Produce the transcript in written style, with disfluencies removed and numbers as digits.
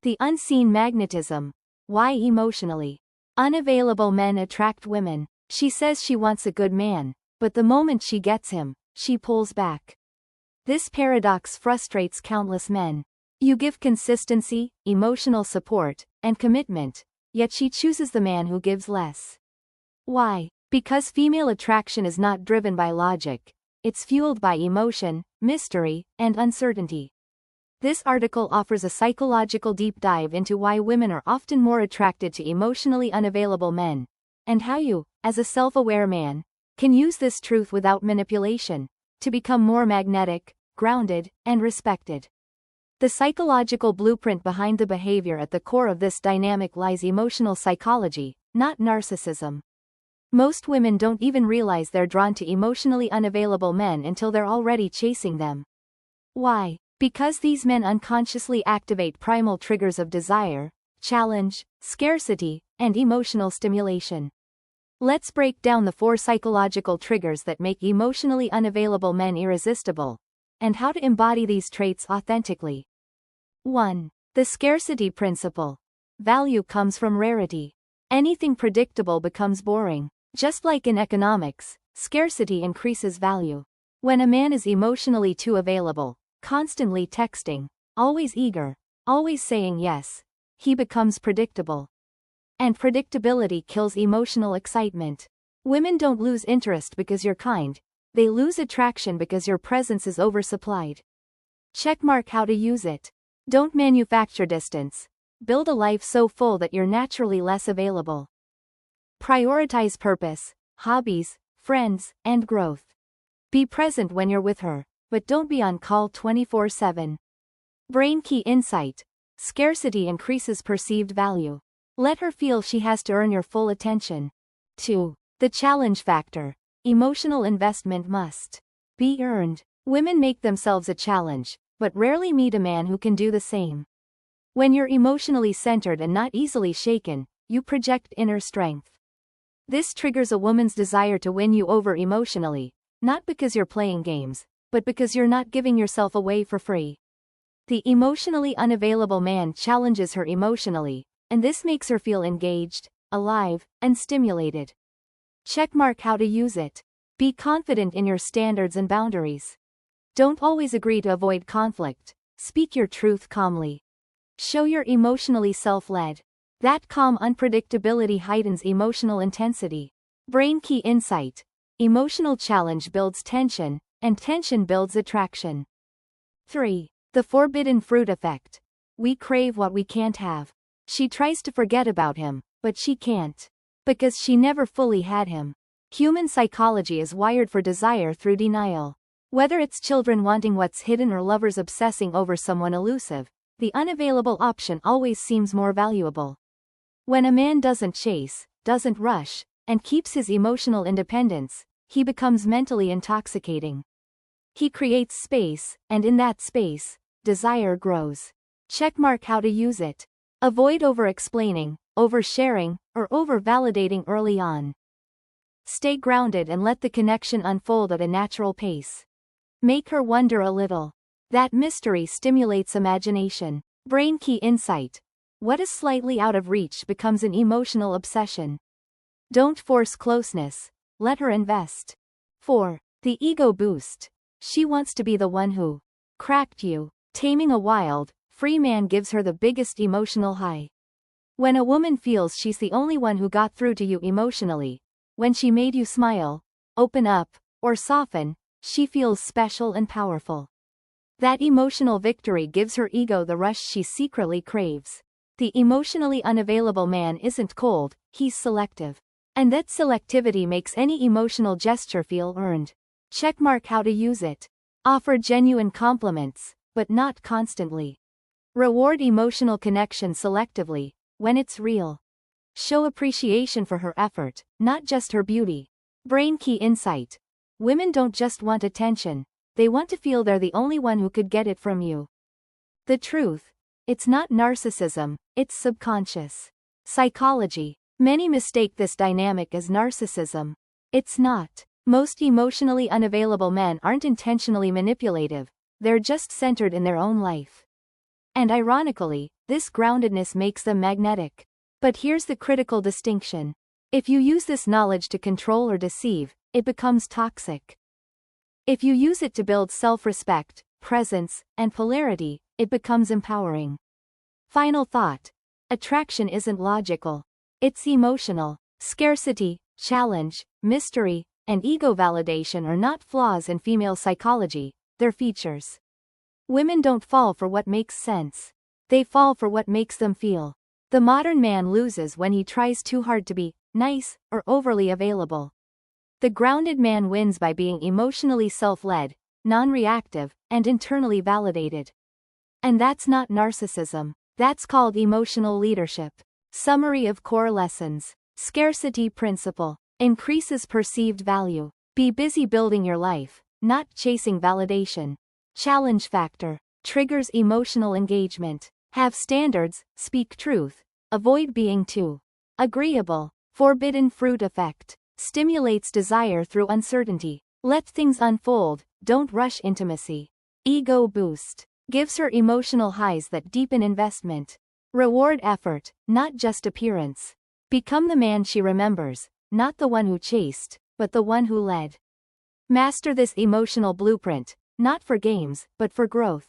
The unseen magnetism. Why emotionally unavailable men attract women. She says she wants a good man, but the moment she gets him, she pulls back. This paradox frustrates countless men. You give consistency, emotional support, and commitment, yet she chooses the man who gives less. Why? Because female attraction is not driven by logic. It's fueled by emotion, mystery, and uncertainty. This article offers a psychological deep dive into why women are often more attracted to emotionally unavailable men, and how you, as a self-aware man, can use this truth without manipulation to become more magnetic, grounded, and respected. The psychological blueprint behind the behavior at the core of this dynamic lies emotional psychology, not narcissism. Most women don't even realize they're drawn to emotionally unavailable men until they're already chasing them. Why? Because these men unconsciously activate primal triggers of desire, challenge, scarcity, and emotional stimulation. Let's break down the 4 psychological triggers that make emotionally unavailable men irresistible, and how to embody these traits authentically. 1. The scarcity principle. Value comes from rarity. Anything predictable becomes boring. Just like in economics, scarcity increases value. When a man is emotionally too available, constantly texting, always eager, always saying yes, he becomes predictable. And predictability kills emotional excitement. Women don't lose interest because you're kind, they lose attraction because your presence is oversupplied. Checkmark how to use it. Don't manufacture distance. Build a life so full that you're naturally less available. Prioritize purpose, hobbies, friends, and growth. Be present when you're with her, but don't be on call 24/7. Brain key insight. Scarcity increases perceived value. Let her feel she has to earn your full attention. 2. The challenge factor. Emotional investment must be earned. Women make themselves a challenge, but rarely meet a man who can do the same. When you're emotionally centered and not easily shaken, you project inner strength. This triggers a woman's desire to win you over emotionally, not because you're playing games, but because you're not giving yourself away for free. The emotionally unavailable man challenges her emotionally, and this makes her feel engaged, alive, and stimulated. Checkmark how to use it. Be confident in your standards and boundaries. Don't always agree to avoid conflict. Speak your truth calmly. Show you're emotionally self-led. That calm unpredictability heightens emotional intensity. Brain key insight. Emotional challenge builds tension, and tension builds attraction. 3. The forbidden fruit effect. We crave what we can't have. She tries to forget about him, but she can't. Because she never fully had him. Human psychology is wired for desire through denial. Whether it's children wanting what's hidden or lovers obsessing over someone elusive, the unavailable option always seems more valuable. When a man doesn't chase, doesn't rush, and keeps his emotional independence, he becomes mentally intoxicating. He creates space, and in that space, desire grows. Checkmark how to use it. Avoid over-explaining, oversharing, or over-validating early on. Stay grounded and let the connection unfold at a natural pace. Make her wonder a little. That mystery stimulates imagination. Brain key insight. What is slightly out of reach becomes an emotional obsession. Don't force closeness. Let her invest. 4. The ego boost. She wants to be the one who cracked you. Taming a wild, free man gives her the biggest emotional high. When a woman feels she's the only one who got through to you emotionally, when she made you smile, open up, or soften, she feels special and powerful. That emotional victory gives her ego the rush she secretly craves. The emotionally unavailable man isn't cold, he's selective. And that selectivity makes any emotional gesture feel earned. Checkmark how to use it. Offer genuine compliments, but not constantly. Reward emotional connection selectively, when it's real. Show appreciation for her effort, not just her beauty. Brain key insight. Women don't just want attention, they want to feel they're the only one who could get it from you. The truth. It's not narcissism, it's subconscious psychology. Many mistake this dynamic as narcissism. It's not. Most emotionally unavailable men aren't intentionally manipulative, they're just centered in their own life. And ironically, this groundedness makes them magnetic. But here's the critical distinction. If you use this knowledge to control or deceive, it becomes toxic. If you use it to build self-respect, presence, and polarity, it becomes empowering. Final thought. Attraction isn't logical. It's emotional. Scarcity, challenge, mystery, and ego validation are not flaws in female psychology, they're features. Women don't fall for what makes sense. They fall for what makes them feel. The modern man loses when he tries too hard to be nice or overly available. The grounded man wins by being emotionally self-led, non-reactive, and internally validated. And that's not narcissism. That's called emotional leadership. Summary of core lessons. Scarcity principle. Increases perceived value. Be busy building your life, not chasing validation. Challenge factor. Triggers emotional engagement. Have standards, speak truth. Avoid being too agreeable. Forbidden fruit effect. Stimulates desire through uncertainty. Let things unfold, don't rush intimacy. Ego boost. Gives her emotional highs that deepen investment. Reward effort, not just appearance. Become the man she remembers, not the one who chased, but the one who led. Master this emotional blueprint, not for games, but for growth.